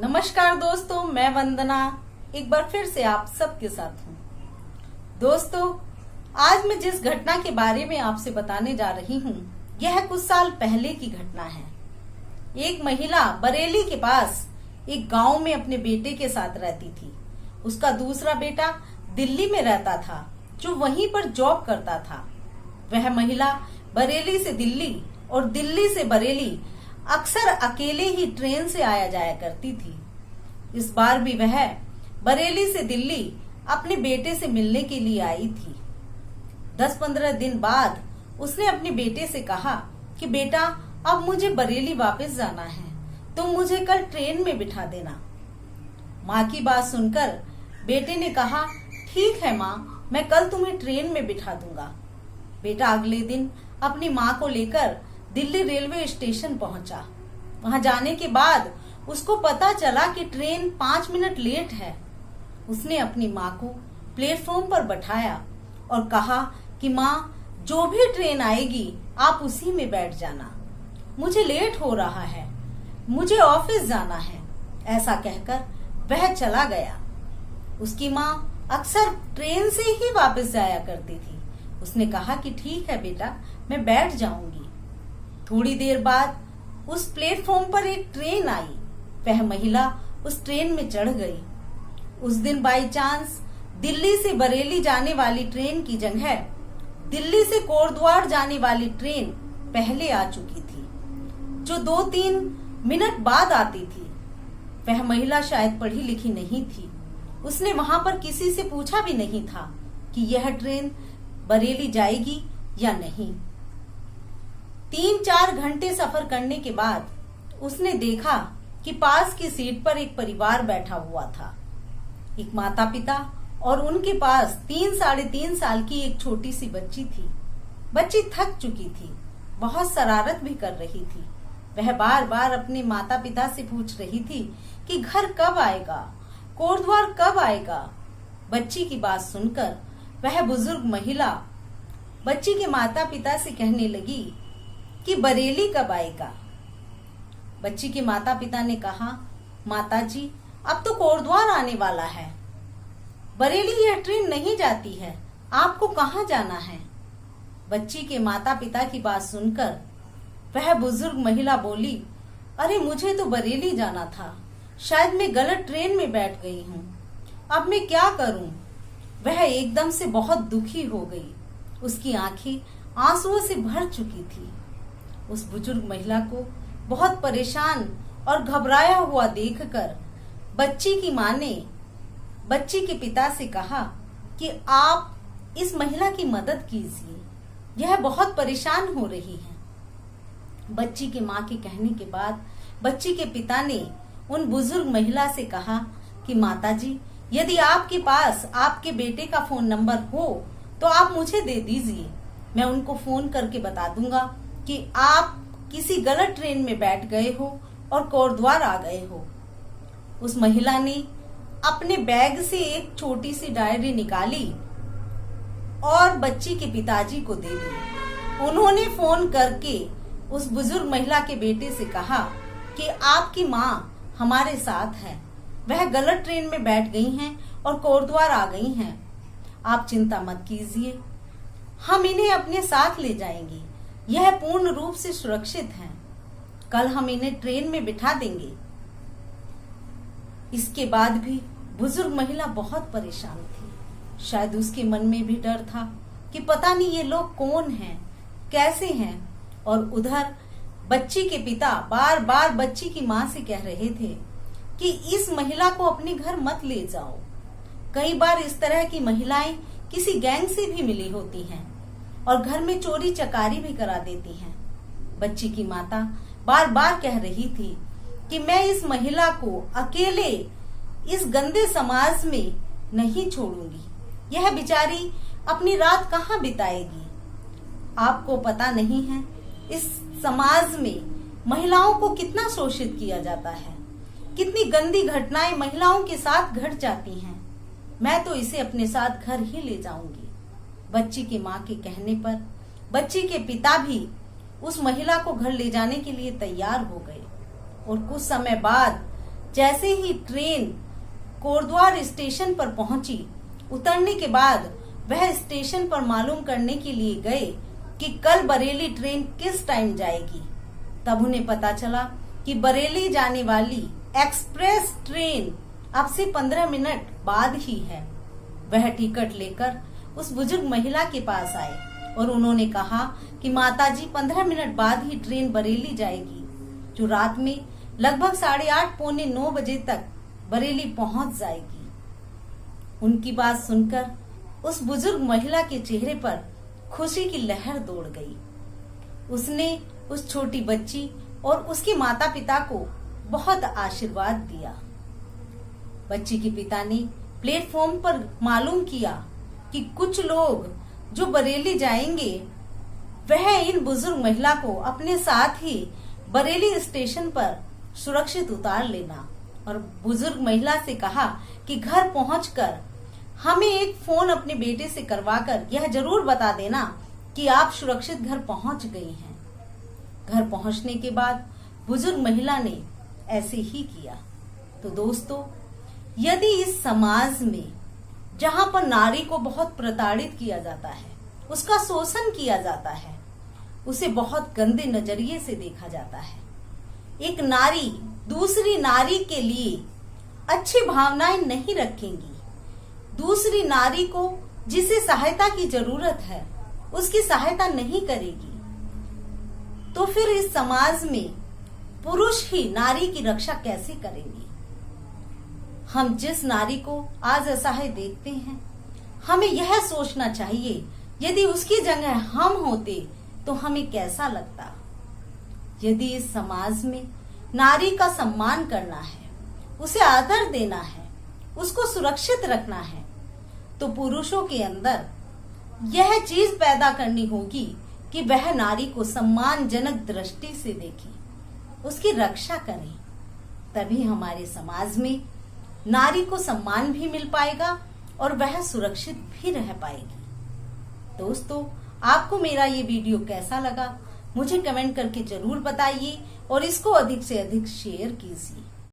नमस्कार दोस्तों, मैं वंदना एक बार फिर से आप सबके साथ हूँ। दोस्तों, आज मैं जिस घटना के बारे में आपसे बताने जा रही हूँ, यह कुछ साल पहले की घटना है। एक महिला बरेली के पास एक गांव में अपने बेटे के साथ रहती थी। उसका दूसरा बेटा दिल्ली में रहता था, जो वहीं पर जॉब करता था। वह महिला बरेली से दिल्ली और दिल्ली से बरेली अक्सर अकेले ही ट्रेन से आया जाया करती थी। इस बार भी वह बरेली से दिल्ली अपने बेटे से मिलने के लिए आई थी। 10-15 दिन बाद उसने अपने बेटे से कहा कि बेटा, अब मुझे बरेली वापस जाना है, तुम मुझे कल ट्रेन में बिठा देना। माँ की बात सुनकर बेटे ने कहा, ठीक है माँ, मैं कल तुम्हें ट्रेन में बिठा दूंगा। बेटा अगले दिन अपनी माँ को लेकर दिल्ली रेलवे स्टेशन पहुंचा। वहां जाने के बाद उसको पता चला कि ट्रेन 5 मिनट लेट है। उसने अपनी माँ को प्लेटफॉर्म पर बैठाया और कहा कि माँ, जो भी ट्रेन आएगी आप उसी में बैठ जाना, मुझे लेट हो रहा है, मुझे ऑफिस जाना है। ऐसा कहकर वह चला गया। उसकी माँ अक्सर ट्रेन से ही वापस जाया करती थी। उसने कहा कि ठीक है बेटा, मैं बैठ जाऊंगी। थोड़ी देर बाद उस प्लेटफॉर्म पर एक ट्रेन आई। वह महिला उस ट्रेन में चढ़ गई। उस दिन बाई चांस दिल्ली से बरेली जाने वाली ट्रेन की जगह दिल्ली से कोटद्वार जाने वाली ट्रेन पहले आ चुकी थी, जो 2-3 मिनट बाद आती थी। वह महिला शायद पढ़ी लिखी नहीं थी। उसने वहां पर किसी से पूछा भी नहीं था कि यह ट्रेन बरेली जाएगी या नहीं। 3-4 घंटे सफर करने के बाद उसने देखा कि पास की सीट पर एक परिवार बैठा हुआ था। एक माता पिता और उनके पास 3-3.5 साल की एक छोटी सी बच्ची थी। बच्ची थक चुकी थी, बहुत शरारत भी कर रही थी। वह बार बार अपने माता पिता से पूछ रही थी कि घर कब आएगा, कोटद्वार कब आएगा। बच्ची की बात सुनकर वह बुजुर्ग महिला बच्ची के माता पिता से कहने लगी कि बरेली कब आएगा। बच्ची के माता पिता ने कहा, माता जी, अब तो कोटद्वार आने वाला है, बरेली यह ट्रेन नहीं जाती है, आपको कहाँ जाना है। बच्ची के माता पिता की बात सुनकर वह बुजुर्ग महिला बोली, अरे मुझे तो बरेली जाना था, शायद मैं गलत ट्रेन में बैठ गई हूँ, अब मैं क्या करूँ। वह एकदम से बहुत दुखी हो गई। उसकी आंखें आंसुओं से भर चुकी थी। उस बुजुर्ग महिला को बहुत परेशान और घबराया हुआ देखकर बच्ची की माँ ने बच्ची के पिता से कहा कि आप इस महिला की मदद कीजिए, यह बहुत परेशान हो रही है। बच्ची की माँ के कहने के बाद बच्ची के पिता ने उन बुजुर्ग महिला से कहा कि माता जी, यदि आपके पास आपके बेटे का फोन नंबर हो तो आप मुझे दे दीजिए, मैं उनको फोन करके बता दूंगा कि आप किसी गलत ट्रेन में बैठ गए हो और कोटद्वार आ गए हो। उस महिला ने अपने बैग से एक छोटी सी डायरी निकाली और बच्ची के पिताजी को दे दी। उन्होंने फोन करके उस बुजुर्ग महिला के बेटे से कहा कि आपकी माँ हमारे साथ है, वह गलत ट्रेन में बैठ गई हैं और कोटद्वार आ गई हैं, आप चिंता मत कीजिए, हम इन्हें अपने साथ ले जाएंगे, यह पूर्ण रूप से सुरक्षित है, कल हम इन्हें ट्रेन में बिठा देंगे। इसके बाद भी बुजुर्ग महिला बहुत परेशान थी। शायद उसके मन में भी डर था कि पता नहीं ये लोग कौन हैं, कैसे हैं। और उधर बच्ची के पिता बार बार बच्ची की माँ से कह रहे थे कि इस महिला को अपने घर मत ले जाओ। कई बार इस तरह की महिलाएं किसी गैंग से भी मिली होती हैं और घर में चोरी चकारी भी करा देती हैं। बच्ची की माता बार बार कह रही थी कि मैं इस महिला को अकेले इस गंदे समाज में नहीं छोड़ूंगी, यह बेचारी अपनी रात कहाँ बिताएगी। आपको पता नहीं है इस समाज में महिलाओं को कितना शोषित किया जाता है, कितनी गंदी घटनाएं महिलाओं के साथ घट जाती हैं। मैं तो इसे अपने साथ घर ही ले जाऊंगी। बच्ची की माँ के कहने पर बच्ची के पिता भी उस महिला को घर ले जाने के लिए तैयार हो गए और कुछ समय बाद जैसे ही ट्रेन कोटद्वार स्टेशन पर पहुंची, उतरने के बाद वह स्टेशन पर मालूम करने के लिए गए कि कल बरेली ट्रेन किस टाइम जाएगी। तब उन्हें पता चला कि बरेली जाने वाली एक्सप्रेस ट्रेन अब से 15 मिनट बाद ही है। वह टिकट लेकर उस बुजुर्ग महिला के पास आए और उन्होंने कहा कि माताजी 15 मिनट बाद ही ट्रेन बरेली जाएगी, जो रात में लगभग 8:30 पौने 9 बजे तक बरेली पहुंच जाएगी। उनकी बात सुनकर उस बुजुर्ग महिला के चेहरे पर खुशी की लहर दौड़ गई। उसने उस छोटी बच्ची और उसके माता पिता को बहुत आशीर्वाद दिया। बच्ची के पिता ने प्लेटफॉर्म पर मालूम किया कि कुछ लोग जो बरेली जाएंगे वह इन बुजुर्ग महिला को अपने साथ ही बरेली स्टेशन पर सुरक्षित उतार लेना, और बुजुर्ग महिला से कहा कि घर पहुंचकर हमें एक फोन अपने बेटे से करवाकर यह जरूर बता देना कि आप सुरक्षित घर पहुंच गई हैं। घर पहुंचने के बाद बुजुर्ग महिला ने ऐसे ही किया। तो दोस्तों, यदि इस समाज में जहां पर नारी को बहुत प्रताड़ित किया जाता है, उसका शोषण किया जाता है, उसे बहुत गंदे नजरिए से देखा जाता है, एक नारी दूसरी नारी के लिए अच्छी भावनाएं नहीं रखेंगी, दूसरी नारी को जिसे सहायता की जरूरत है उसकी सहायता नहीं करेगी, तो फिर इस समाज में पुरुष ही नारी की रक्षा कैसे करेंगे। हम जिस नारी को आज असहाय देखते हैं, हमें यह सोचना चाहिए यदि उसकी जगह हम होते तो हमें कैसा लगता। यदि इस समाज में नारी का सम्मान करना है, उसे आदर देना है, उसको सुरक्षित रखना है, तो पुरुषों के अंदर यह चीज पैदा करनी होगी कि वह नारी को सम्मानजनक दृष्टि से देखें, उसकी रक्षा करें। तभी हमारे समाज में नारी को सम्मान भी मिल पाएगा और वह सुरक्षित भी रह पाएगी। दोस्तों, आपको मेरा ये वीडियो कैसा लगा मुझे कमेंट करके जरूर बताइए और इसको अधिक से अधिक शेयर कीजिए।